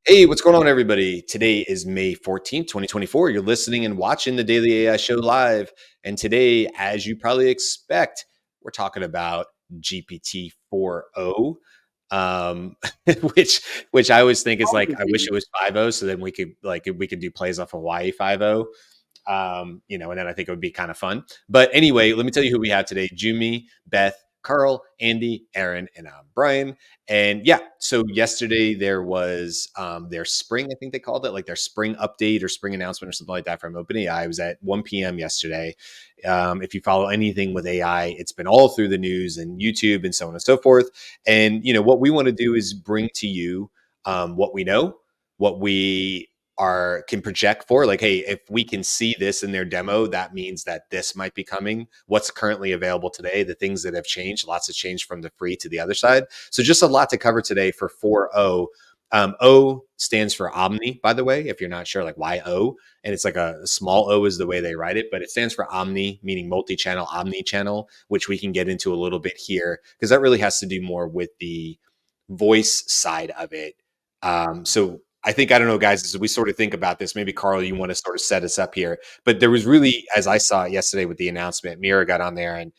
Hey, what's going on, everybody? Today is May 14th, 2024. You're listening and watching the Daily AI Show live. And today, as you probably expect, we're talking about GPT-4o, um, which which I always think is like, I wish it was 5.0, so then we could do plays off Hawaii 5.0. And then I think it would be kind of fun. But anyway, let me tell you who we have today: Jyunmi, Beth, Karl, Andy, Eran, and Brian. And yeah, so yesterday there was their spring, I think they called it, like their spring update or spring announcement or something like that from OpenAI. It was at 1 p.m. yesterday. If you follow anything with AI, it's been all through the news and YouTube and so on and so forth. And what we want to do is bring to you what we know, what we can project for, like, hey, if we can see this in their demo, that means that this might be coming. What's currently available today, the things that have changed, lots has changed from the free to the other side. So just a lot to cover today for 4.0. O stands for Omni, by the way, if you're not sure, like why O, and it's like a small O is the way they write it, but it stands for Omni, meaning multi-channel, omni-channel, which we can get into a little bit here because that really has to do more with the voice side of it. So I think, I don't know, guys, as we sort of think about this, maybe Karl, you want to sort of set us up here. But there was really, as I saw it yesterday with the announcement, Mira got on there, and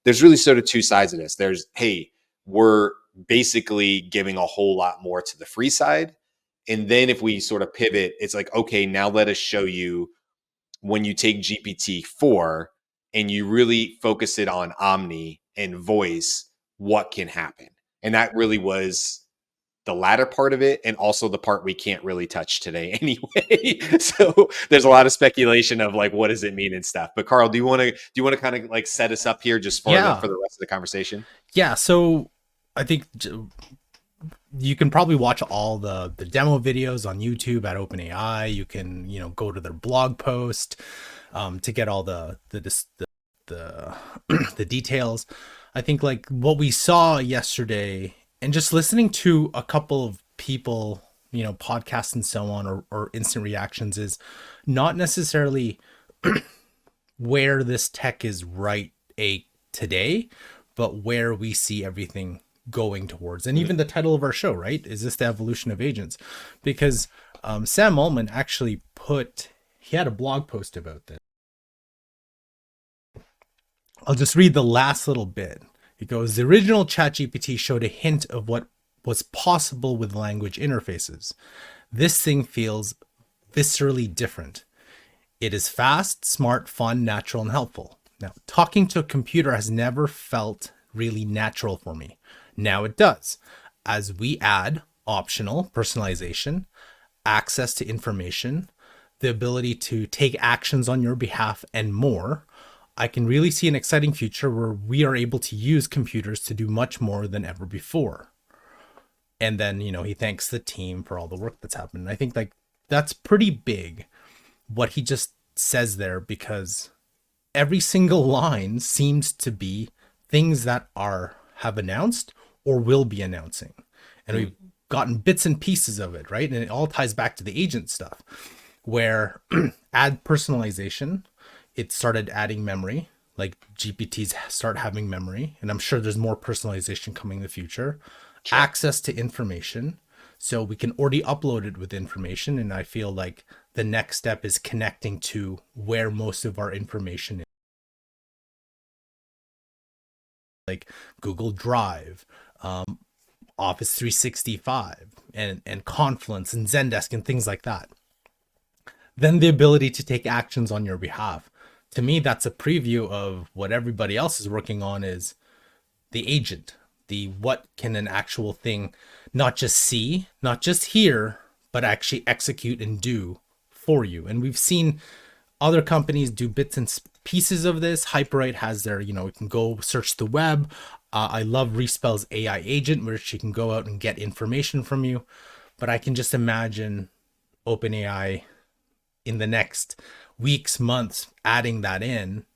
there's really sort of two sides of this. There's, hey, we're basically giving a whole lot more to the free side. And then if we sort of pivot, it's like, okay, now let us show you when you take GPT-4 and you really focus it on Omni and voice, what can happen. And that really was the latter part of it, and also the part we can't really touch today anyway. So there's a lot of speculation of like, what does it mean and stuff. But Karl, do you want to kind of like set us up here just for Yeah. the rest of the conversation? Yeah. So I think you can probably watch all the demo videos on YouTube at OpenAI. You can, go to their blog post to get all the the details. I think like what we saw yesterday and just listening to a couple of people, podcasts and so on, or instant reactions is not necessarily where this tech is today, but where we see everything going towards. And even the title of our show, right? Is this the evolution of agents? Because Sam Altman actually he had a blog post about this. I'll just read the last little bit. It goes, the original ChatGPT showed a hint of what was possible with language interfaces. This thing feels viscerally different. It is fast, smart, fun, natural, and helpful. Now, talking to a computer has never felt really natural for me. Now it does. As we add optional personalization, access to information, the ability to take actions on your behalf, and more, I can really see an exciting future where we are able to use computers to do much more than ever before. And then, he thanks the team for all the work that's happened. I think like that's pretty big what he just says there, because every single line seems to be things that have announced or will be announcing. And we've gotten bits and pieces of it, right? And it all ties back to the agent stuff where add personalization, it started adding memory, like GPTs start having memory. And I'm sure there's more personalization coming in the future. Sure. Access to information. So we can already upload it with information. And I feel like the next step is connecting to where most of our information is. Like Google Drive, Office 365, and Confluence and Zendesk and things like that. Then the ability to take actions on your behalf. To me, that's a preview of what everybody else is working on, is the agent. What can an actual thing not just see, not just hear, but actually execute and do for you. And we've seen other companies do bits and pieces of this. Hyperite has their, you can go search the web. I love Respell's AI agent, where she can go out and get information from you. But I can just imagine OpenAI in the next weeks, months, adding that in.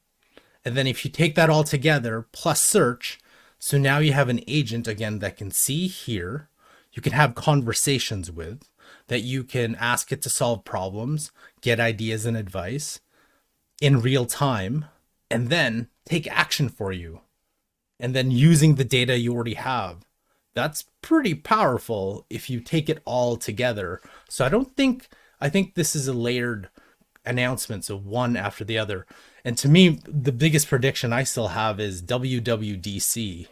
And then if you take that all together, plus search, so now you have an agent, again, that can see, hear, you can have conversations with, that you can ask it to solve problems, get ideas and advice in real time, and then take action for you. And then using the data you already have That's pretty powerful if you take it all together. So I think this is a layered announcements of one after the other. And to me, the biggest prediction I still have is WWDC.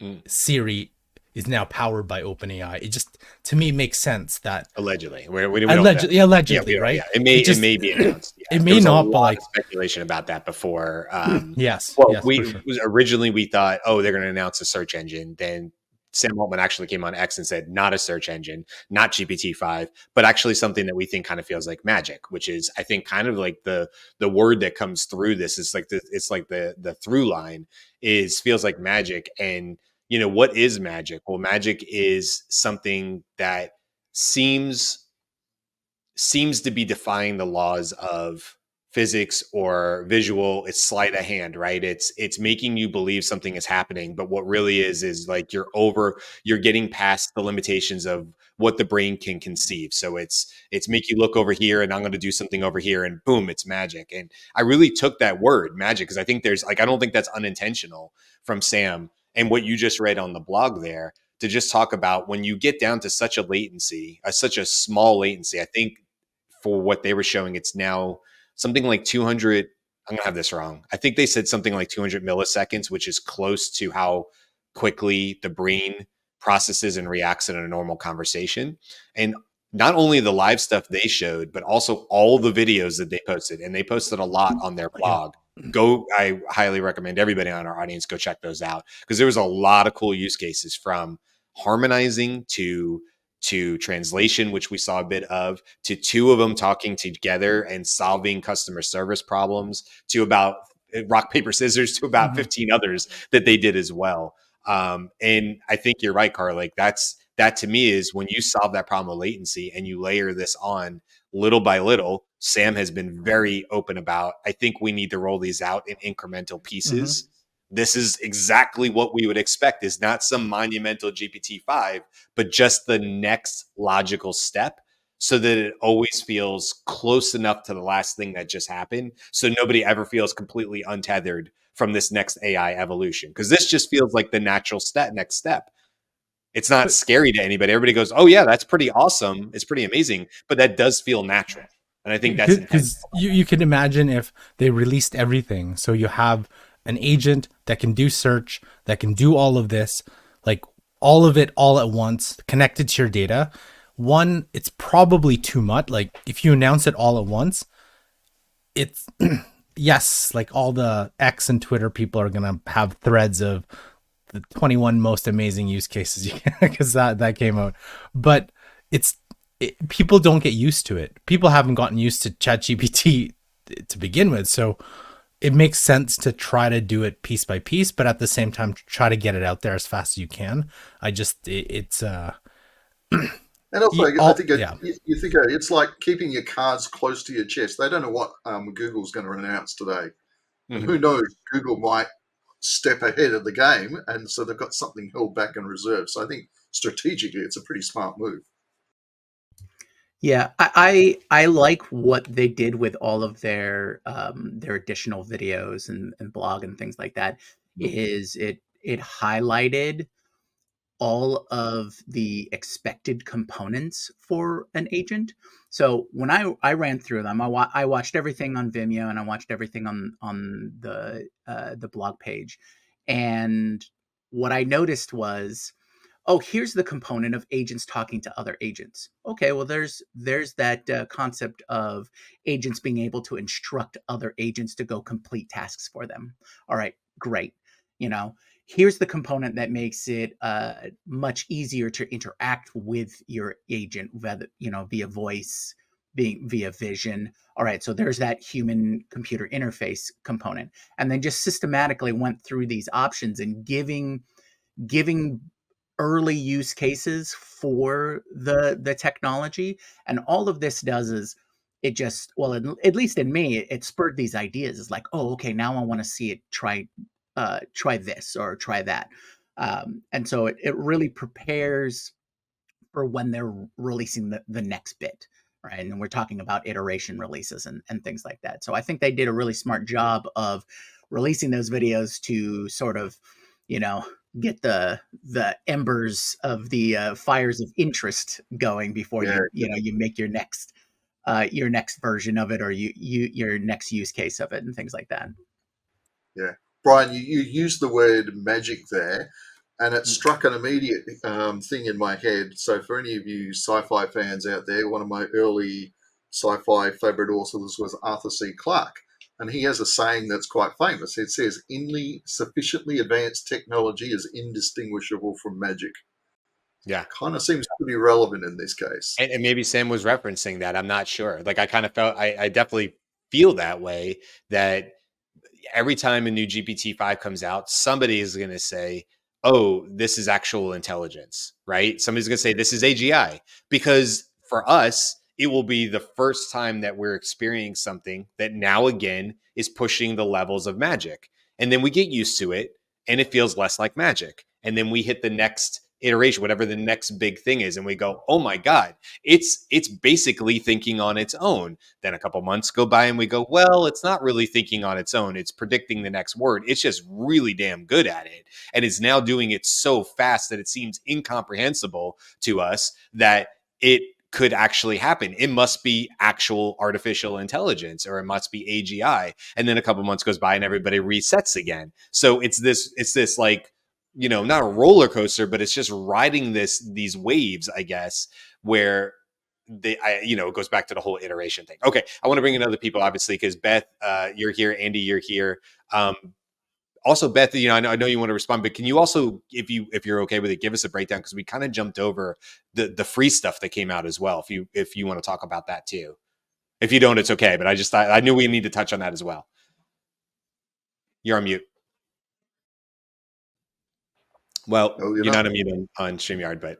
Mm. Siri is now powered by OpenAI. It just, to me, makes sense that Allegedly, we don't know. Yeah, allegedly, yeah, right? it may be announced. Yeah, It there may was a not, but lot like, of speculation about that before. yes, Well, yes, for sure. originally we thought, oh, they're going to announce a search engine. Then Sam Altman actually came on X and said, not a search engine, not GPT-5, but actually something that we think kind of feels like magic, which is, I think, kind of like the word that comes through this is like the through line is feels like magic. And what is magic? Well, magic is something that seems to be defying the laws of physics or visual. It's sleight of hand, right? It's making you believe something is happening, but what really is like you're getting past the limitations of what the brain can conceive. So it's make you look over here and I'm going to do something over here and boom, it's magic. And I really took that word magic because I think there's like I don't think that's unintentional from Sam and what you just read on the blog there to just talk about when you get down to such a latency, such a small latency. I think for what they were showing, it's now something like 200. I'm gonna have this wrong. I think they said something like 200 milliseconds, which is close to how quickly the brain processes and reacts in a normal conversation. And not only the live stuff they showed, but also all the videos that they posted, and they posted a lot on their Yeah. blog. I highly recommend everybody on our audience go check those out because there was a lot of cool use cases from harmonizing to translation, which we saw a bit of, to two of them talking together and solving customer service problems, to about rock, paper, scissors, to about Mhm. 15 others that they did as well. And I think you're right, Karl. Like that to me is when you solve that problem of latency and you layer this on little by little. Sam has been very open about, I think we need to roll these out in incremental Mhm. pieces. This is exactly what we would expect is not some monumental GPT-5, but just the next logical step so that it always feels close enough to the last thing that just happened. So nobody ever feels completely untethered from this next AI evolution. Because this just feels like the natural next step. It's not But scary to anybody. Everybody goes, oh, yeah, that's pretty awesome. It's pretty amazing. But that does feel natural. And I think that's because intentional. you can imagine if they released everything, so you have an agent that can do search, that can do all of this, like all of it all at once, connected to your data. One, it's probably too much. Like if you announce it all at once, it's yes, like all the X and Twitter people are gonna have threads of the 21 most amazing use cases because that came out, but it's people don't get used to it. People haven't gotten used to ChatGPT to begin with, so it makes sense to try to do it piece by piece, but at the same time try to get it out there as fast as you can. I just it's And also, I all think yeah. you think it's like keeping your cards close to your chest. They don't know what Google's going to announce today, and Mhm. who knows? Google might step ahead of the game, and so they've got something held back in reserve. So I think strategically, it's a pretty smart move. Yeah, I like what they did with all of their additional videos and blog and things like that. Is it highlighted all of the expected components for an agent? So when I ran through them, I watched everything on Vimeo and I watched everything on the blog page, and what I noticed was, oh, here's the component of agents talking to other agents. Okay, well, there's that concept of agents being able to instruct other agents to go complete tasks for them. All right, great. You know, here's the component that makes it much easier to interact with your agent, whether via voice, being via vision. All right, so there's that human computer interface component, and then just systematically went through these options and giving early use cases for the technology. And all of this does is it just, well, at least in me, it spurred these ideas. It's like, oh, okay, now I want to see it try this or try that. And so it really prepares for when they're releasing the next bit, right? And we're talking about iteration releases and things like that. So I think they did a really smart job of releasing those videos to sort of get the embers of the fires of interest going before Yeah, you make your next version of it, or your next use case of it, and things like that. yeah. Brian, you used the word magic there, and it struck an immediate thing in my head. So, for any of you sci-fi fans out there, one of my early sci-fi favorite authors was Arthur C. Clarke, and he has a saying that's quite famous. It says, "Inly sufficiently advanced technology is indistinguishable from magic." Yeah. Kind of seems pretty relevant in this case. And maybe Sam was referencing that. I'm not sure. Like I kind of felt, I definitely feel that way, that every time a new GPT-5 comes out, somebody is going to say, oh, this is actual intelligence, right? Somebody's going to say, this is AGI. Because for us, it will be the first time that we're experiencing something that now again is pushing the levels of magic. And then we get used to it and it feels less like magic. And then we hit the next iteration, whatever the next big thing is, and we go, oh my God, it's basically thinking on its own. Then a couple months go by and we go, well, it's not really thinking on its own. It's predicting the next word. It's just really damn good at it. And it's now doing it so fast that it seems incomprehensible to us that it could actually happen. It must be actual artificial intelligence, or it must be AGI. And then a couple months goes by and everybody resets again. So it's this like, not a roller coaster, but it's just riding these waves, I guess, where it goes back to the whole iteration thing. Okay. I want to bring in other people, obviously, because Beth, you're here. Andy, you're here. Also, Beth, I know you want to respond, but can you also, if you're okay with it, give us a breakdown, because we kind of jumped over the free stuff that came out as well. If you want to talk about that too. If you don't, it's okay. But I knew we need to touch on that as well. You're on mute. Well, you're not on mute on StreamYard, but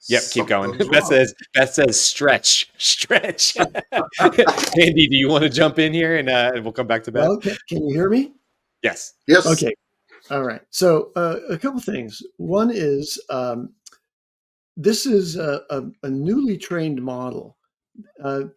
yep, keep going. Beth says stretch. Andy, do you want to jump in here and we'll come back to Beth? Well, can you hear me? Yes. Okay. All right. So a couple things. One is this is a newly trained model.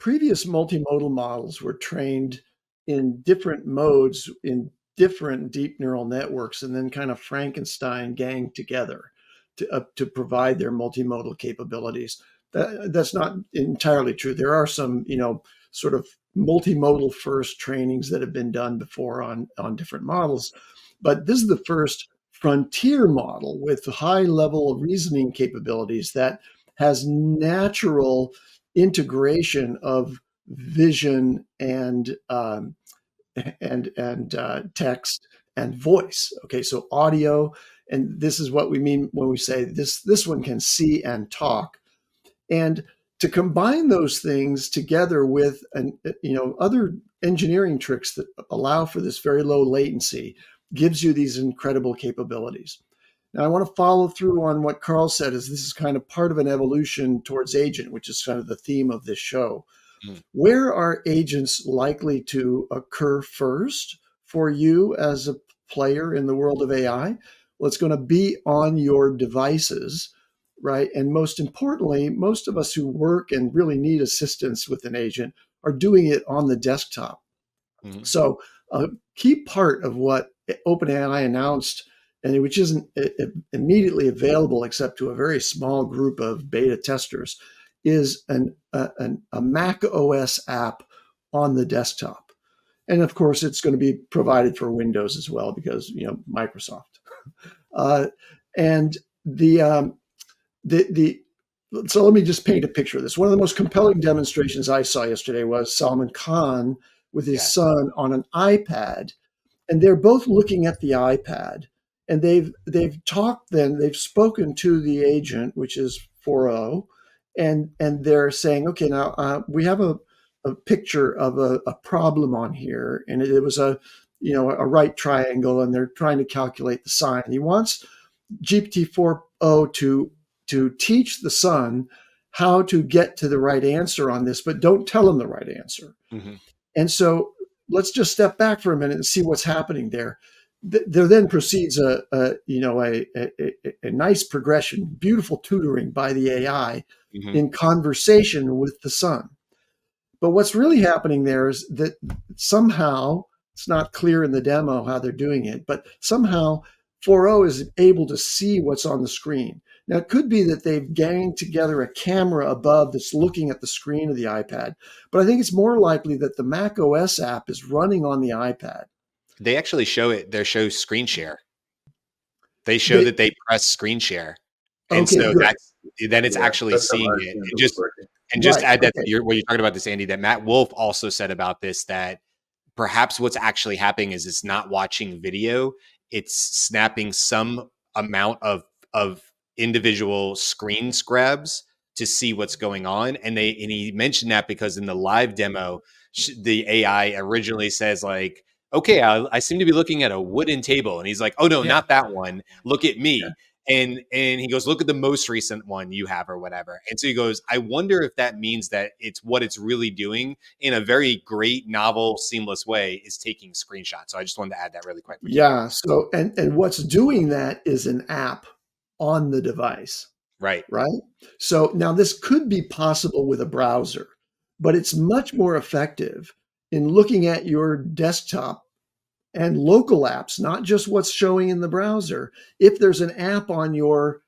Previous multimodal models were trained in different modes in different deep neural networks, and then kind of Frankenstein ganged together to provide their multimodal capabilities. That's not entirely true. There are some, sort of multimodal first trainings that have been done before on different models, but this is the first frontier model with high level reasoning capabilities that has natural integration of vision and text and voice. Okay, so audio, and this is what we mean when we say this one can see and talk, and to combine those things together with other engineering tricks that allow for this very low latency gives you these incredible capabilities. Now, I want to follow through on what Karl said, is this is kind of part of an evolution towards agent, which is kind of the theme of this show. Where are agents likely to occur first for you as a player in the world of AI? Well, it's going to be on your devices, right? And most importantly, most of us who work and really need assistance with an agent are doing it on the desktop. Mm-hmm. So a key part of what OpenAI announced, and which isn't immediately available except to a very small group of beta testers, is a Mac OS app on the desktop. And of course, it's going to be provided for Windows as well, because Microsoft. So let me just paint a picture of this. One of the most compelling demonstrations I saw yesterday was Salman Khan with his son on an iPad, and they're both looking at the iPad, and they've spoken to the agent, which is 4o, and they're saying, okay, now we have a picture of a problem on here, and it was a right triangle, and they're trying to calculate the sine. He wants GPT-4o to teach the son how to get to the right answer on this, but don't tell him the right answer. Mm-hmm. And so let's just step back for a minute and see what's happening there. There then proceeds a nice progression, beautiful tutoring by the AI in conversation with the son. But what's really happening there is that somehow It's not clear in the demo how they're doing it, but somehow 4o is able to see what's on the screen. Now, it could be that they've ganged together a camera above that's looking at the screen of the iPad, but I think it's more likely that the Mac OS app is running on the iPad. They actually show it. They show screen share. They show They, that they press screen share, and okay, so good. then it's Yeah, actually that's how seeing I it. assumed And it was just working. Right. add that Okay. to what you're talking about this, Andy. That Matt Wolf also said about this, that perhaps what's actually happening is it's not watching video; it's snapping some amount of individual screen grabs to see what's going on. And he mentioned that because in the live demo, the AI originally says like, okay, I seem to be looking at a wooden table. And he's like, oh no, Yeah. not that one. Look at me. And he goes, look at the most recent one you have or whatever. And so he goes, I wonder if that means that it's what it's really doing in a very great, novel, seamless way is taking screenshots. So I just wanted to add that really quickly. Yeah. So, and what's doing that is an app on the device, Right. right? So now this could be possible with a browser, but it's much more effective in looking at your desktop and local apps, not just what's showing in the browser. If there's an app on your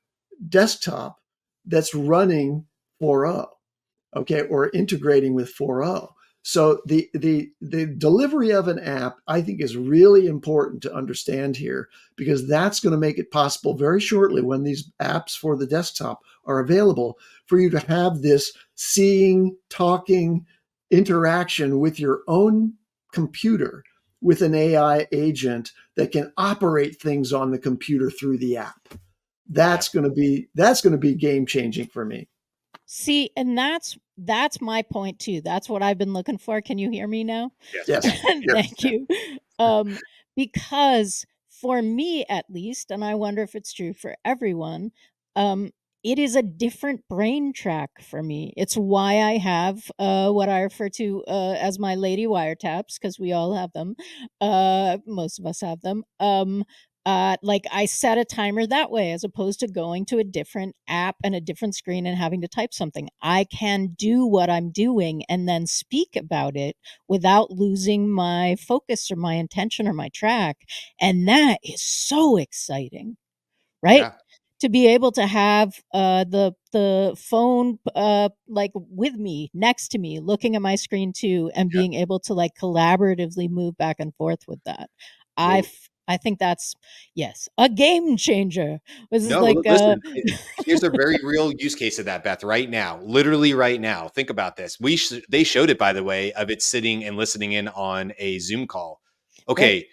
desktop that's running 4o, okay, or integrating with 4o. So the delivery of an app, I think, is really important to understand here, because that's going to make it possible very shortly, when these apps for the desktop are available, for you to have this seeing, talking interaction with your own computer, with an AI agent that can operate things on the computer through the app. That's going to be game changing for me. See, and that's my point too. That's what I've been looking for. Can you hear me now? Yes. Thank you. Because for me at least, and I wonder if it's true for everyone, it is a different brain track for me. It's why I have what I refer to as my lady wiretaps, because we all have them. Most of us have them. Like I set a timer that way, as opposed to going to a different app and a different screen and having to type something. I can do what I'm doing and then speak about it without losing my focus or my intention or my track. And that is so exciting, right? Yeah. To be able to have the phone like with me, next to me, looking at my screen too, and being able to like collaboratively move back and forth with that. Well, I think that's, yes, a game changer. This is no, like listen, here's a very real use case of that, Beth, right now, literally right now. Think about this. They showed it, by the way, of it sitting and listening in on a Zoom call. Okay.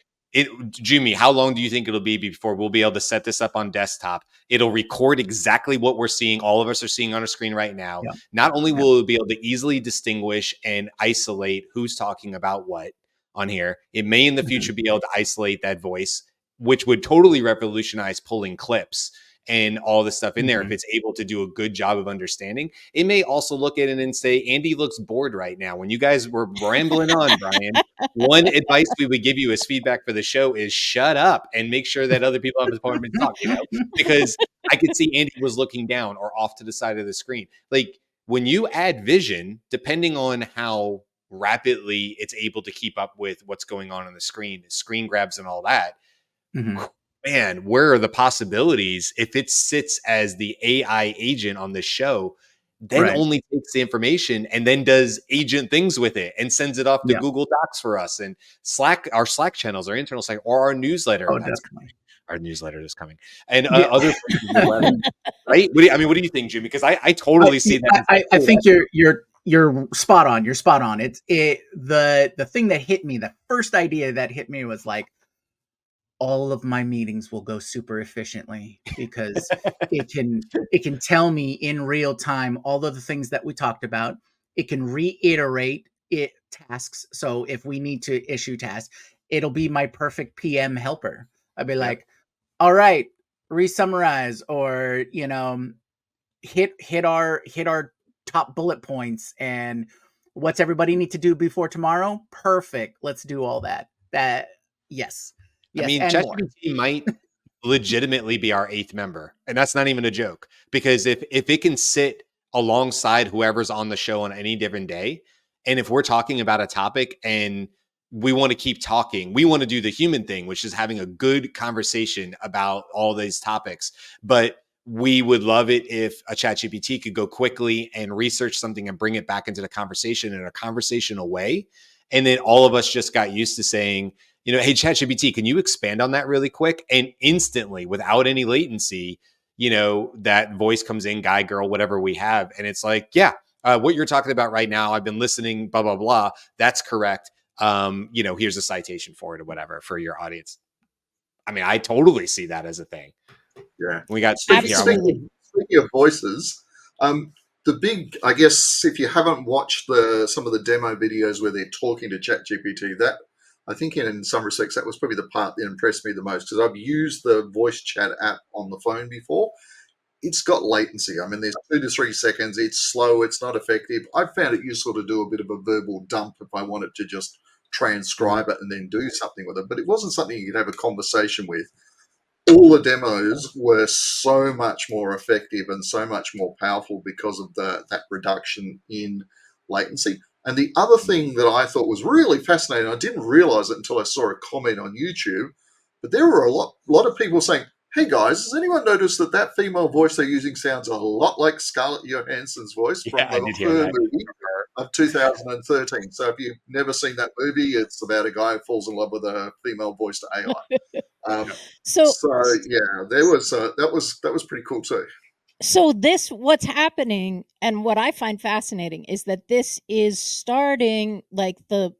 Jimmy, how long do you think it'll be before we'll be able to set this up on desktop? It'll record exactly what we're seeing. All of us are seeing on our screen right now. Yeah. Not only will it be able to easily distinguish and isolate who's talking about what on here, it may in the future be able to isolate that voice, which would totally revolutionize pulling clips and all this stuff in there. If it's able to do a good job of understanding, it may also look at it and say, Andy looks bored right now. When you guys were rambling on, Brian, one advice we would give you as feedback for the show is shut up and make sure that other people have the appointment to talk, because I could see Andy was looking down or off to the side of the screen. Like when you add vision, depending on how rapidly it's able to keep up with what's going on the screen grabs and all that, man, where are the possibilities if it sits as the AI agent on the show, then only takes the information and then does agent things with it and sends it off to Google Docs for us and Slack, our Slack channels, our internal site, or our newsletter. Oh, That's definitely. our newsletter is coming, and Yeah. other right? What do you think, Jimmy? Because I totally see that. I think you're spot on. You're spot on. The thing that hit me, the first idea that hit me was like, all of my meetings will go super efficiently because it can tell me in real time all of the things that we talked about. It can reiterate tasks. So if we need to issue tasks, it'll be my perfect PM helper. I'd be like, all right, re-summarize, or hit our top bullet points, and what's everybody need to do before tomorrow? Perfect. Let's do all that. Yes. I mean, and more. ChatGPT might legitimately be our 8th member, and that's not even a joke. Because if it can sit alongside whoever's on the show on any different day, and if we're talking about a topic and we want to keep talking. We want to do the human thing, which is having a good conversation about all these topics. But we would love it if a ChatGPT could go quickly and research something and bring it back into the conversation in a conversational way. And then all of us just got used to saying, hey, ChatGPT, can you expand on that really quick? And instantly, without any latency, that voice comes in, guy, girl, whatever we have. And it's like, yeah, what you're talking about right now, I've been listening, blah, blah, blah. That's correct. Here's a citation for it or whatever for your audience. I mean, I totally see that as a thing. Yeah. We got speaking of voices, the big, I guess, if you haven't watched some of the demo videos where they're talking to ChatGPT, that I think in some respects that was probably the part that impressed me the most, because I've used the voice chat app on the phone before. It's got latency. I mean, there's 2 to 3 seconds. It's slow. It's not effective. I found it useful to do a bit of a verbal dump if I wanted to just transcribe it and then do something with it. But it wasn't something you could have a conversation with. All the demos were so much more effective and so much more powerful because of that reduction in latency. And the other thing that I thought was really fascinating, I didn't realize it until I saw a comment on YouTube, but there were a lot of people saying, hey guys, has anyone noticed that female voice they're using sounds a lot like Scarlett Johansson's voice from the Her movie of 2013? So if you've never seen that movie, it's about a guy who falls in love with a female voiced AI. So yeah, that was pretty cool too. So what's happening, and what I find fascinating, is that this is starting like the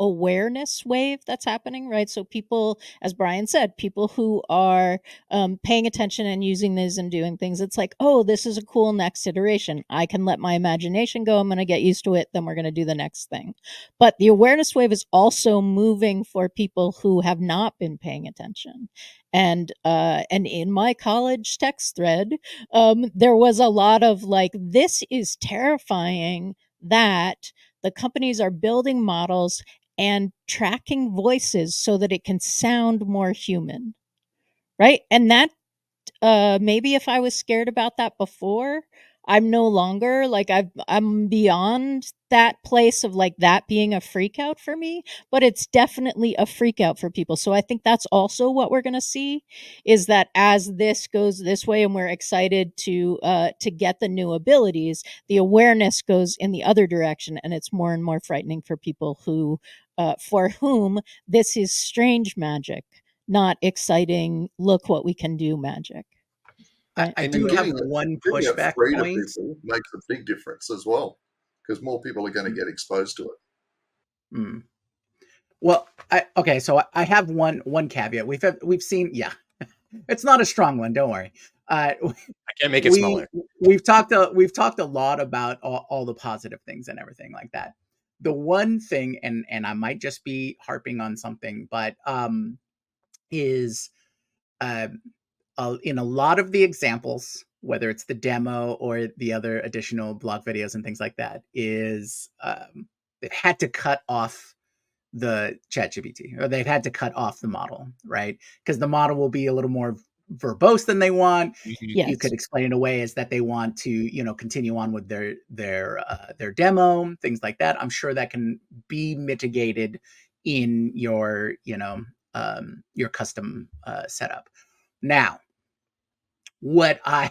awareness wave that's happening, right? So people, as Brian said, people who are paying attention and using these and doing things, it's like, oh, this is a cool next iteration. I can let my imagination go. I'm going to get used to it. Then we're going to do the next thing. But the awareness wave is also moving for people who have not been paying attention. And in my college text thread, there was a lot of like, this is terrifying that the companies are building models and tracking voices so that it can sound more human, right? And that maybe if I was scared about that before, I'm no longer like, I'm beyond that place of like that being a freak out for me, but it's definitely a freak out for people. So I think that's also what we're going to see, is that as this goes this way and we're excited to get the new abilities, the awareness goes in the other direction, and it's more and more frightening for people who for whom this is strange magic, not exciting, look what we can do magic. I do have one pushback point. People makes a big difference as well, because more people are going to get exposed to it. Mm. Well, so I have one caveat. We've seen, yeah, it's not a strong one. Don't worry. I can't make it smaller. We've talked a lot about all the positive things and everything like that. The one thing, and I might just be harping on something, but is in a lot of the examples, whether it's the demo or the other additional blog videos and things like that, is they've had to cut off the ChatGPT, or they've had to cut off the model, right? Because the model will be a little more verbose than they want. Yes. You could explain it away as that they want to, continue on with their demo, things like that. I'm sure that can be mitigated in your custom setup. Now, what I'm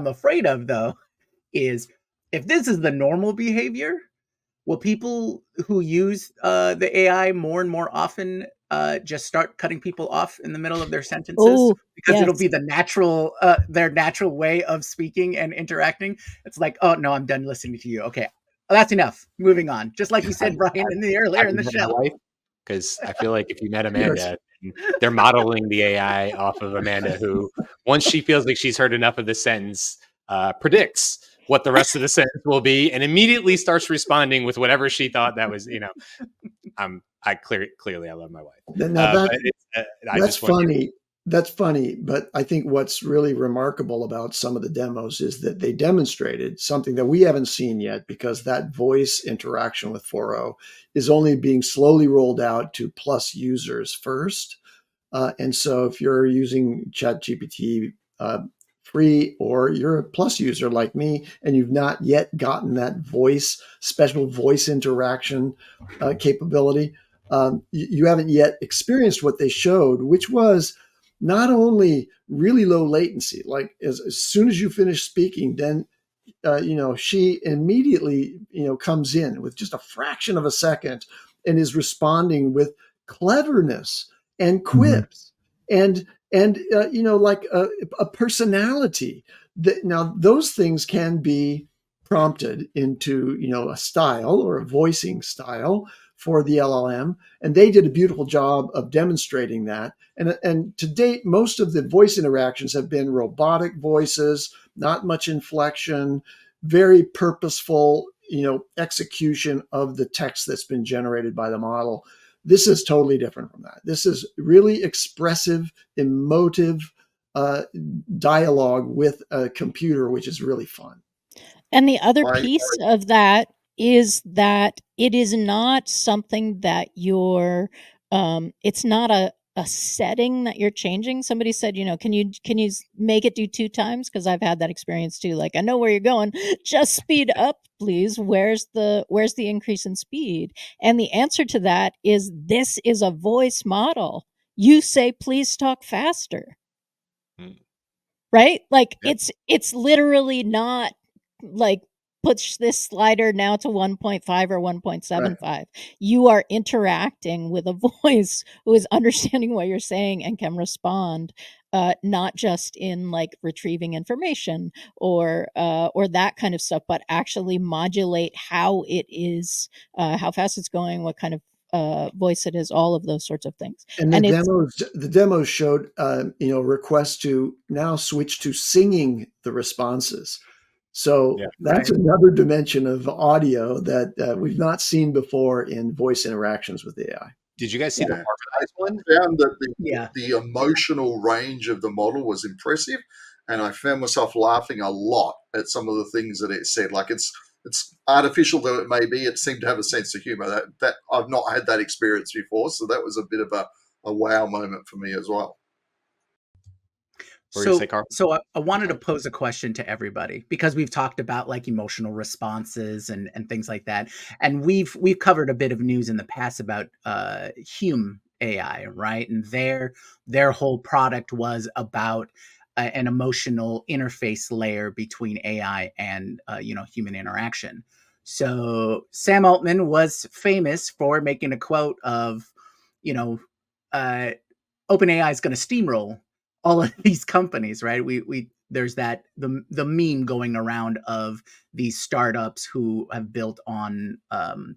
afraid of though is, if this is the normal behavior, will people who use the AI more and more often just start cutting people off in the middle of their sentences? Because it'll be the natural, their natural way of speaking and interacting. It's like, oh no, I'm done listening to you. Okay, that's enough. Moving on. Just like you said, Brian, earlier in the show. Because I feel like if you met Amanda, they're modeling the AI off of Amanda, who, once she feels like she's heard enough of the sentence, predicts what the rest of the sentence will be, and immediately starts responding with whatever she thought that was. Clearly I love my wife. Now that's funny. That's funny, but I think what's really remarkable about some of the demos is that they demonstrated something that we haven't seen yet, because that voice interaction with 4o is only being slowly rolled out to plus users first. And so if you're using ChatGPT free, or you're a Plus user like me and you've not yet gotten that special voice interaction capability, you haven't yet experienced what they showed, which was not only really low latency, like as soon as you finish speaking, then she immediately, comes in with just a fraction of a second and is responding with cleverness and quips and like a personality. Now those things can be prompted into a style or a voicing style for the LLM, and they did a beautiful job of demonstrating that. And to date, most of the voice interactions have been robotic voices, not much inflection, very purposeful, execution of the text that's been generated by the model. This is totally different from that. This is really expressive, emotive dialogue with a computer, which is really fun. And the other piece of that is that it is not something that it's not a setting that you're changing. Somebody said, can you make it do 2 times? Because I've had that experience too. Like, I know where you're going. Just speed up, please. Where's the increase in speed? And the answer to that is, this is a voice model. You say, please talk faster. Right? Like, it's literally not like, push this slider now to 1.5 or 1.75. Right. You are interacting with a voice who is understanding what you're saying and can respond, not just in like retrieving information or that kind of stuff, but actually modulate how it is, how fast it's going, what kind of voice it is, all of those sorts of things. And the demos showed requests to now switch to singing the responses. So that's another dimension of audio that we've not seen before in voice interactions with AI. Did you guys see the harmonized one? Found that the emotional range of the model was impressive, and I found myself laughing a lot at some of the things that it said. Like, it's artificial though it may be, it seemed to have a sense of humor that I've not had that experience before. So that was a bit of a wow moment for me as well. So I wanted to pose a question to everybody, because we've talked about like emotional responses and things like that. And we've covered a bit of news in the past about Hume AI, right? And their whole product was about an emotional interface layer between AI and human interaction. So Sam Altman was famous for making a quote of, OpenAI is going to steamroll all of these companies, right? There's that the meme going around of these startups who have built on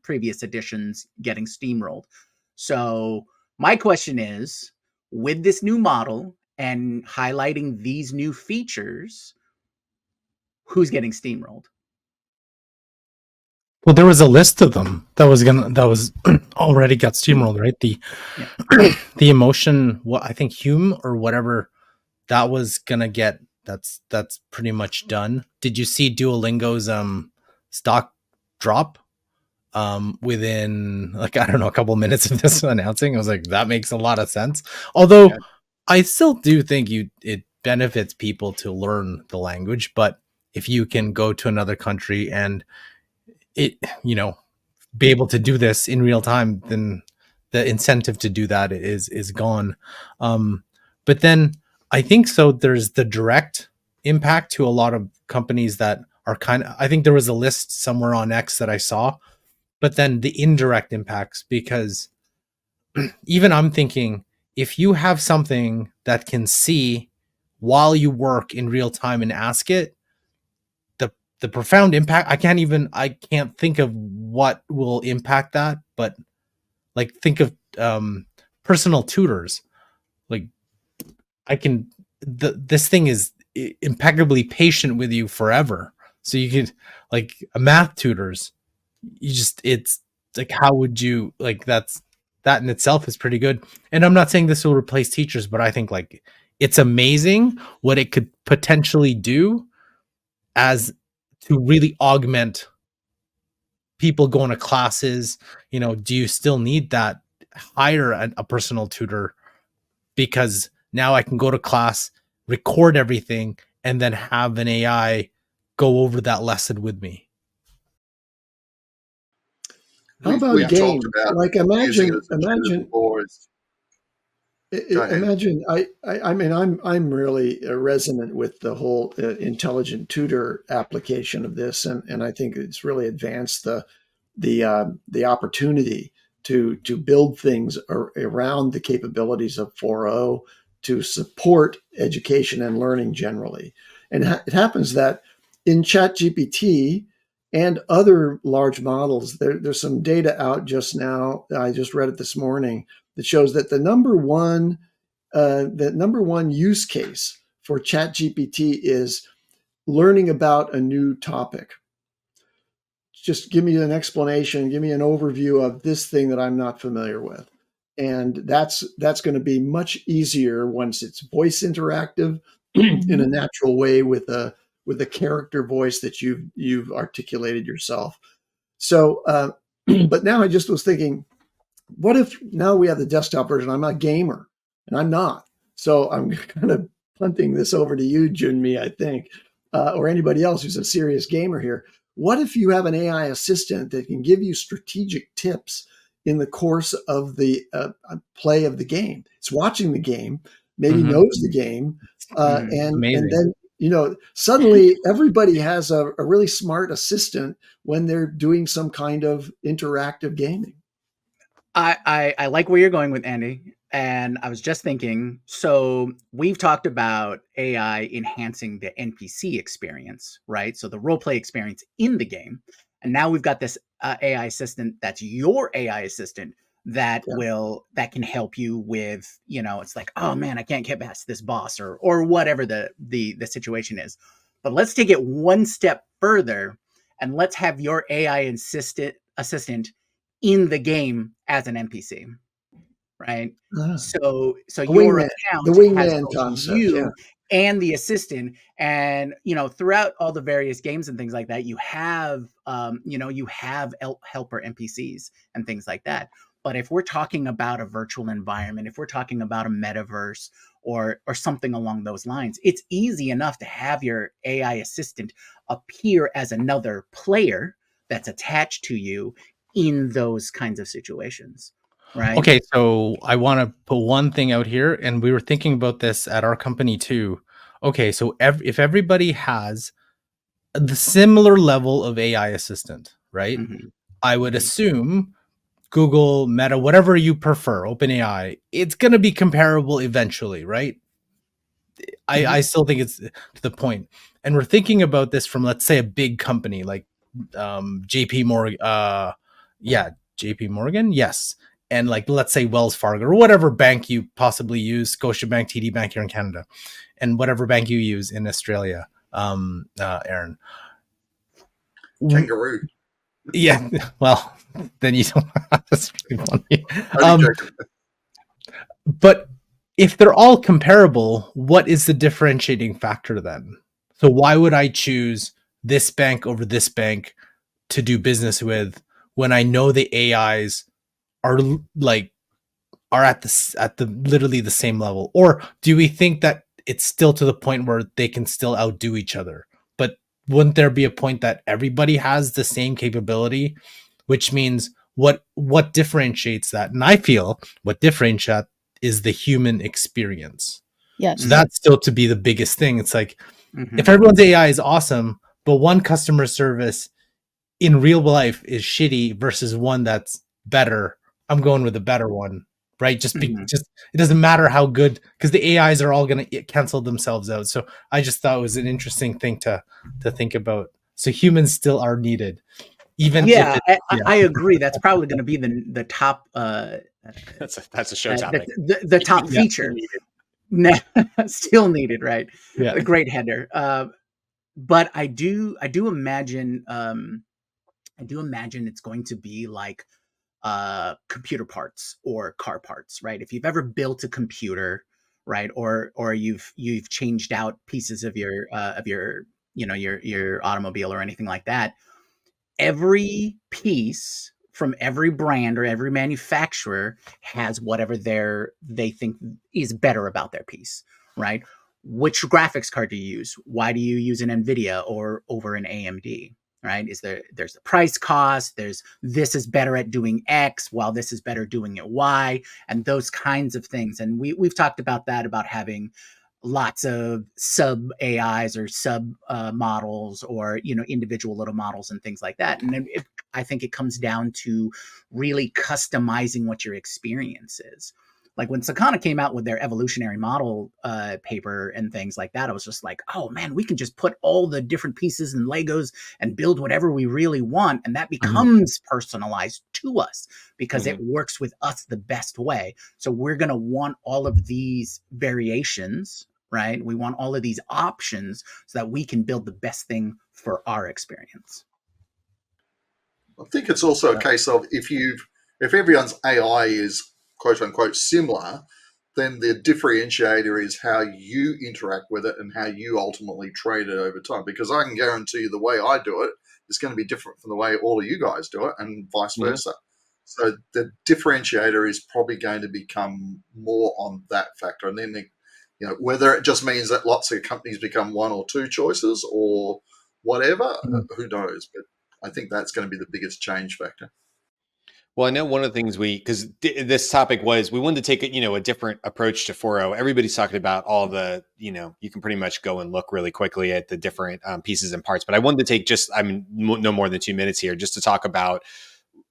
previous editions getting steamrolled. So my question is, with this new model and highlighting these new features, who's getting steamrolled? Well, there was a list of them that was already got steamrolled, right? The emotion, what I think Hume or whatever, that was gonna get that's pretty much done. Did you see Duolingo's stock drop within, like, I don't know, a couple minutes of this announcing? I was like, that makes a lot of sense. Although I still do think it benefits people to learn the language, but if you can go to another country and be able to do this in real time, then the incentive to do that is gone. But then I think so there's the direct impact to a lot of companies that are I think there was a list somewhere on X that I saw, but then the indirect impacts, because even I'm thinking, if you have something that can see while you work in real time and ask it, the profound impact, I can't think of what will impact that, but like, think of personal tutors. Like, this thing is impeccably patient with you forever. So you could, like, a math tutors, it's like, how would you, like, that in itself is pretty good. And I'm not saying this will replace teachers, but I think, like, it's amazing what it could potentially do as to really augment people going to classes. Do you still need that? Hire a personal tutor, because now I can go to class, record everything, and then have an AI go over that lesson with me? How about We've talked games? about Like using it imagine, as a tutor before. Go ahead. imagine. I mean, I'm really resonant with the whole intelligent tutor application of this, and I think it's really advanced the opportunity to build things around the capabilities of 4o to support education and learning generally. And it happens that in ChatGPT and other large models, there's some data out just now. I just read it this morning that shows that the number one use case for ChatGPT is learning about a new topic. Just give me an explanation, give me an overview of this thing that I'm not familiar with. And that's going to be much easier once it's voice interactive in a natural way with a character voice that you've articulated yourself. So, but now I just was thinking, what if now we have the desktop version? I'm a gamer, and I'm not. So I'm kind of punting this over to you, Jyunmi, I think, or anybody else who's a serious gamer here. What if you have an AI assistant that can give you strategic tips in the course of the play of the game? It's watching the game, maybe knows the game, and then suddenly everybody has a really smart assistant when they're doing some kind of interactive gaming. I like where you're going with Andy. And I was just thinking, so we've talked about AI enhancing the NPC experience, right? So the role play experience in the game. And now we've got this AI assistant that's your AI assistant that can help you with, it's like, oh man, I can't get past this boss or whatever the situation is. But let's take it one step further and let's have your AI assistant in the game as an NPC, right? So your The account has wingman both concept, yeah. you and the assistant, and throughout all the various games and things like that, you have helper NPCs and things like that. But if we're talking about a virtual environment, if we're talking about a metaverse or something along those lines, it's easy enough to have your AI assistant appear as another player that's attached to you in those kinds of situations, right? Okay, so I want to put one thing out here, and we were thinking about this at our company too. Okay, so if everybody has the similar level of AI assistant, right? Mm-hmm. I would assume Google, Meta, whatever you prefer, OpenAI, it's going to be comparable eventually, right? I still think it's to the point. And we're thinking about this from, let's say, a big company like JP Morgan. JP Morgan, yes. And like, let's say Wells Fargo or whatever bank you possibly use, Scotiabank, TD Bank here in Canada, and whatever bank you use in Australia, Aaron. Kangaroo. Yeah, well, then you don't. That's really funny. But if they're all comparable, what is the differentiating factor then? So why would I choose this bank over this bank to do business with when I know the AIs are like are at the literally the same level? Or do we think that it's still to the point where they can still outdo each other? But wouldn't there be a point that everybody has the same capability, which means what differentiates that? And I feel what differentiates is the human experience. Yes. So that's still to be the biggest thing. It's like Mm-hmm. if everyone's AI is awesome, but one customer service in real life is shitty versus one that's better, I'm going with the better one, right? Just it doesn't matter how good, because the AIs are all going to cancel themselves out. So I just thought it was an interesting thing to think about. So humans still are needed, even if I agree. That's probably going to be the top. That's a show topic. The top feature. Still needed, right? Yeah. A great header. But I do imagine. I do imagine it's going to be like computer parts or car parts, right? If you've ever built a computer, right, or you've changed out pieces of your your automobile or anything like that, every piece from every brand or every manufacturer has whatever they think is better about their piece, right? which graphics card do you use? Why do you use an NVIDIA or over an AMD? Right? There's the price cost, this is better at doing X while this is better doing it Y, and those kinds of things. And we've talked about that, about having lots of sub AIs or sub models, or individual little models and things like that. And I think it comes down to really customizing what your experience is. Like when Sakana came out with their evolutionary model paper and things like that, I was just like, oh man, we can just put all the different pieces and Legos and build whatever we really want. And that becomes personalized to us because it works with us the best way. So we're going to want all of these variations, right? We want all of these options so that we can build the best thing for our experience. I think it's also a case of if everyone's AI is quote unquote similar, then the differentiator is how you interact with it and how you ultimately trade it over time. Because I can guarantee you the way I do it is going to be different from the way all of you guys do it, and vice versa. So the differentiator is probably going to become more on that factor. And then, whether it just means that lots of companies become one or two choices or whatever, who knows? But I think that's going to be the biggest change factor. Well, I know one of the things because this topic was, we wanted to take a different approach to 4o. Everybody's talking about all the, you can pretty much go and look really quickly at the different pieces and parts. But I wanted to take no more than 2 minutes here just to talk about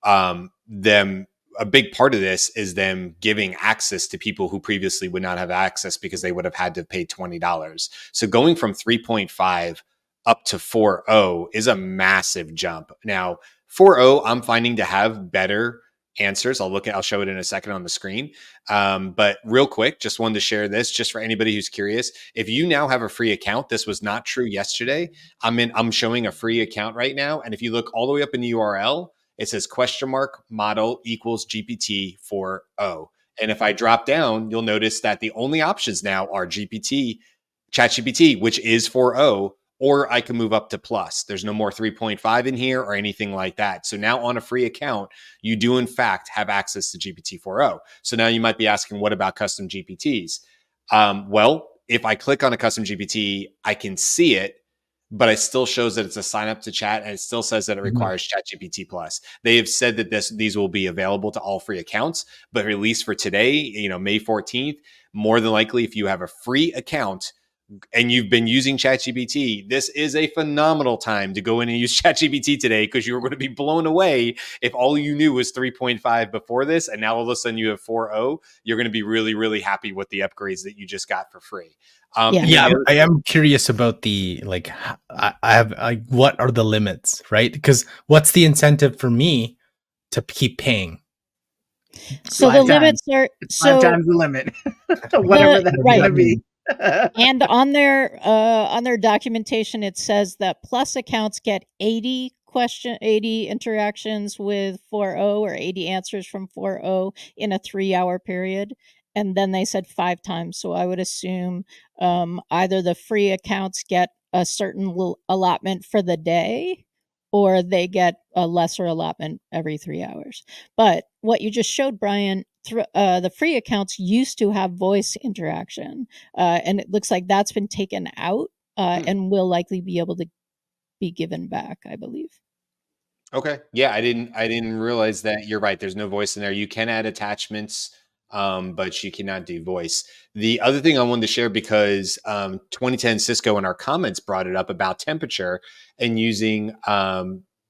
them. A big part of this is them giving access to people who previously would not have access because they would have had to pay $20. So going from 3.5 up to 4o is a massive jump. Now, 4o, I'm finding to have better answers. I'll show it in a second on the screen. But real quick, just wanted to share this just for anybody who's curious. If you now have a free account, this was not true yesterday. I'm showing a free account right now. And if you look all the way up in the URL, it says $model equals GPT-4o. And if I drop down, you'll notice that the only options now are ChatGPT, which is 4o, or I can move up to plus. There's no more 3.5 in here or anything like that. So now on a free account, you do in fact have access to GPT-4o. So now you might be asking, what about custom GPTs? Well, if I click on a custom GPT, I can see it, but it still shows that it's a sign up to chat, and it still says that it requires ChatGPT plus. They have said that these will be available to all free accounts, but at least for today, May 14th, more than likely, if you have a free account and you've been using ChatGPT, this is a phenomenal time to go in and use ChatGPT today, because you're going to be blown away if all you knew was 3.5 before this, and now all of a sudden you have 4o. You're going to be really, really happy with the upgrades that you just got for free. I am curious about what are the limits, right? Because what's the incentive for me to keep paying? So the limits are 5 times the limit, whatever that's going to be. And on their documentation, it says that plus accounts get 80 interactions with 4o, or 80 answers from 4o in a 3-hour period. And then they said 5 times. So I would assume either the free accounts get a certain allotment for the day, or they get a lesser allotment every 3 hours. But what you just showed, Brian, the free accounts used to have voice interaction, and it looks like that's been taken out and will likely be able to be given back, I believe. Okay. Yeah, I didn't realize that. You're right. There's no voice in there. You can add attachments, but you cannot do voice. The other thing I wanted to share, because 2010 Cisco in our comments brought it up about temperature and using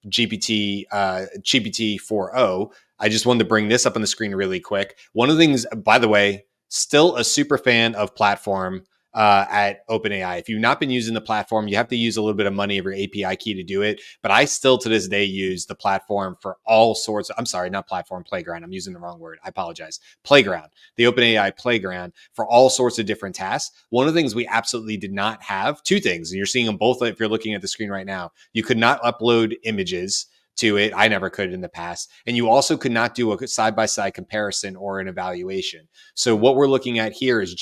GPT-4o. I just wanted to bring this up on the screen really quick. One of the things, by the way, still a super fan of platform at OpenAI. If you've not been using the platform, you have to use a little bit of money of your API key to do it. But I still to this day use the platform for all sorts. I'm sorry, not platform, Playground. I'm using the wrong word. I apologize. Playground, the OpenAI Playground, for all sorts of different tasks. One of the things we absolutely did not have, 2 things, and you're seeing them both if you're looking at the screen right now. You could not upload images to it. I never could in the past. And you also could not do a side-by-side comparison or an evaluation. So what we're looking at here is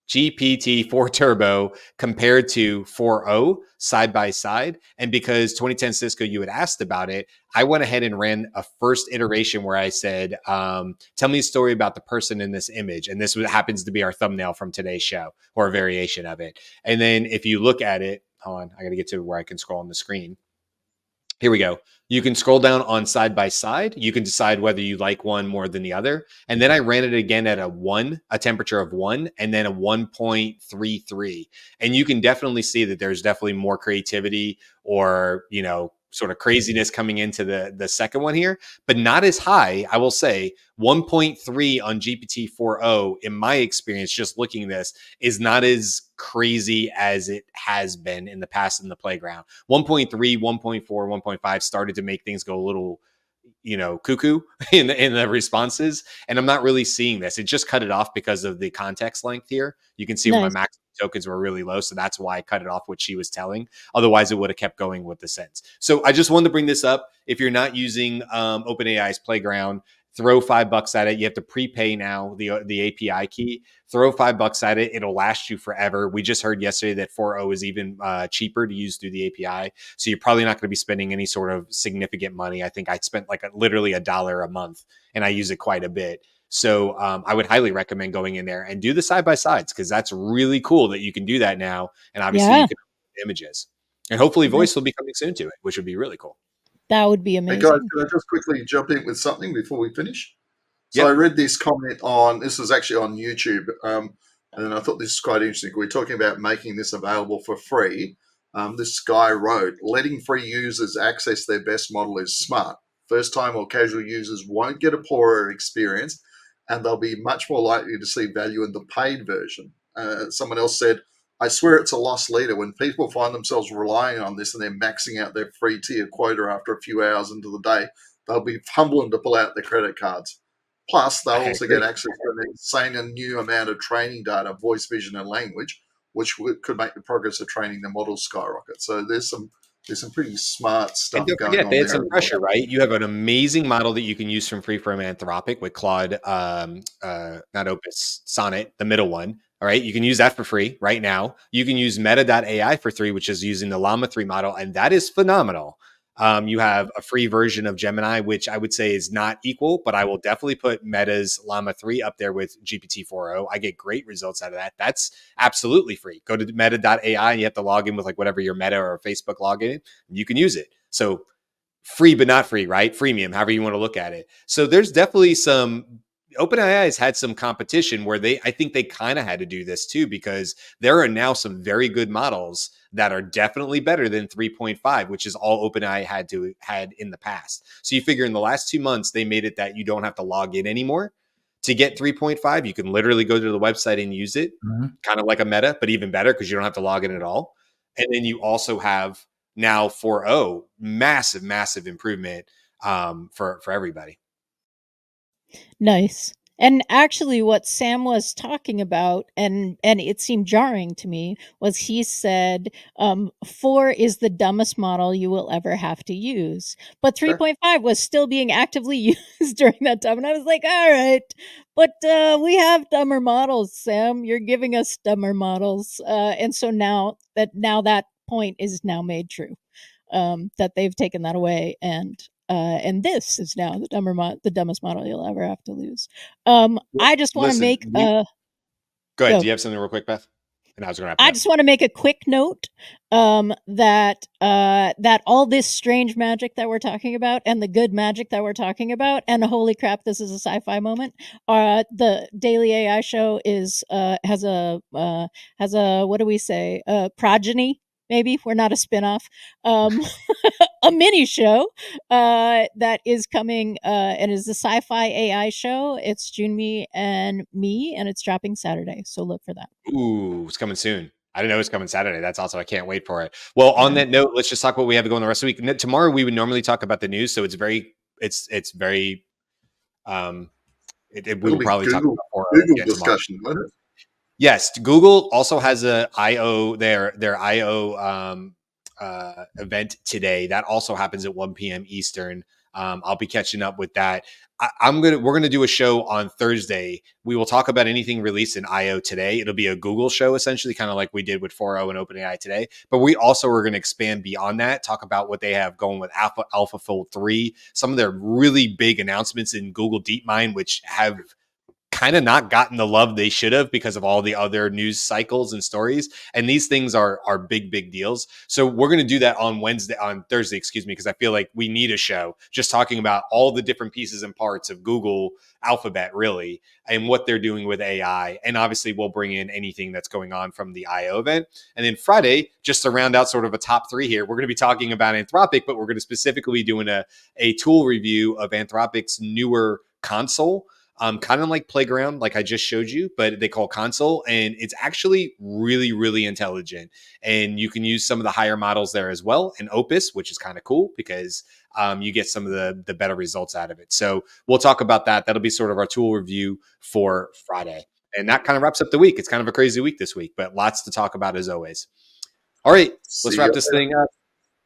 GPT-4 Turbo compared to 4o side by side. And because 2010 Cisco, you had asked about it, I went ahead and ran a first iteration where I said, tell me a story about the person in this image. And this happens to be our thumbnail from today's show, or a variation of it. And then if you look at it, hold on, I got to get to where I can scroll on the screen. Here we go. You can scroll down on side by side. You can decide whether you like one more than the other. And then I ran it again at a temperature of 1, and then a 1.33. And you can definitely see that there's definitely more creativity, or, sort of craziness coming into the second one here, but not as high. I will say 1.3 on GPT-4o, in my experience, just looking at this, is not as crazy as it has been in the past in the playground. 1.3, 1.4, 1.5 started to make things go a little, cuckoo in the responses. And I'm not really seeing this. It just cut it off because of the context length here. You can see where my Nice. max tokens were really low. So that's why I cut it off what she was telling. Otherwise, it would have kept going with the sense. So I just wanted to bring this up. If you're not using OpenAI's Playground, throw $5 at it. You have to prepay now the API key. Throw $5 at it. It'll last you forever. We just heard yesterday that 4o is even cheaper to use through the API. So you're probably not going to be spending any sort of significant money. I think I spent literally $1 a month, and I use it quite a bit. So I would highly recommend going in there and do the side-by-sides, because that's really cool that you can do that now. And obviously you can upload images. And hopefully voice will be coming soon to it, which would be really cool. That would be Hey amazing. guys, can I just quickly jump in with something before we finish? So Yep. I read this comment this was actually on YouTube, and I thought this is quite interesting. We're talking about making this available for free. This guy wrote, letting free users access their best model is smart. First-time or casual users won't get a poorer experience, and they'll be much more likely to see value in the paid version. Someone else said, I swear it's a lost leader when people find themselves relying on this and they're maxing out their free tier quota after a few hours into the day. They'll be fumbling to pull out their credit cards. Plus, they'll also get access to an insane and new amount of training data, voice, vision, and language, which could make the progress of training the models skyrocket. So there's some pretty smart stuff And don't going forget, on they had there. some pressure, right? You have an amazing model that you can use from free from Anthropic with Claude, not Opus, Sonnet, the middle one. All right. You can use that for free right now. You can use meta.ai for free, which is using the Llama 3 model, and that is phenomenal. You have a free version of Gemini, which I would say is not equal, but I will definitely put Meta's Llama 3 up there with GPT-4o. I get great results out of that. That's absolutely free. Go to meta.ai and you have to log in with whatever your Meta or Facebook login, and you can use it. So free, but not free, right? Freemium, however you want to look at it. So there's definitely OpenAI has had some competition where I think they kind of had to do this too, because there are now some very good models that are definitely better than 3.5, which is all OpenAI had in the past. So you figure in the last 2 months, they made it that you don't have to log in anymore to get 3.5. You can literally go to the website and use it, kind of like a Meta, but even better because you don't have to log in at all. And then you also have now 4o, massive, massive improvement for everybody. Nice. And actually what Sam was talking about, and it seemed jarring to me, was he said 4 is the dumbest model you will ever have to use. But 3.5 was still being actively used during that time. And I was like, all right, but we have dumber models, Sam. You're giving us dumber models. And so now that point is now made true. That they've taken that away, and this is now the dumbest model you'll ever have to lose. I just want to make Go ahead. Do you have something real quick, Beth? And I was going to wrap it up. I just want to make a quick note that all this strange magic that we're talking about, and the good magic that we're talking about, and holy crap, this is a sci-fi moment. The Daily AI Show has a what do we say? Progeny. Maybe we're not a spinoff. A mini show that is coming and is a sci-fi AI show. It's Jyunmi and me, and it's dropping Saturday. So look for that. Ooh, it's coming soon. I didn't know it's coming Saturday. That's awesome. I can't wait for it. Well, on that note, let's just talk what we have going the rest of the week. Tomorrow we would normally talk about the news, so it's very we will probably talk about Google discussion, won't it? Yes, Google also has their IO event today. That also happens at 1 p.m. Eastern. I'll be catching up with that. We're gonna do a show on Thursday. We will talk about anything released in I/O today. It'll be a Google show, essentially, kind of like we did with 4o and OpenAI today. But we also are going to expand beyond that, talk about what they have going with AlphaFold 3, some of their really big announcements in Google DeepMind, which have kind of not gotten the love they should have because of all the other news cycles and stories. And these things are big deals. So we're going to do that on Thursday, because I feel like we need a show just talking about all the different pieces and parts of Google Alphabet, really, and what they're doing with AI. And obviously we'll bring in anything that's going on from the I/O event. And then Friday, just to round out sort of a top 3 here, we're going to be talking about Anthropic, but we're going to specifically be doing a tool review of Anthropic's newer console. Kind of like Playground, like I just showed you, but they call Console, and it's actually really intelligent. And you can use some of the higher models there as well, and Opus, which is kind of cool because you get some of the better results out of it. So we'll talk about that. That'll be sort of our tool review for Friday. And that kind of wraps up the week. It's kind of a crazy week this week, but lots to talk about as always. All right, let's wrap this thing up.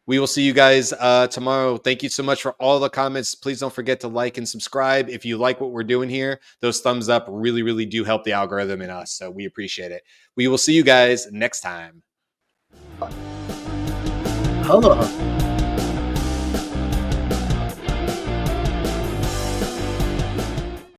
We will see you guys tomorrow. Thank you so much for all the comments. Please don't forget to like and subscribe. If you like what we're doing here, those thumbs up really do help the algorithm and us. So we appreciate it. We will see you guys next time. Hello.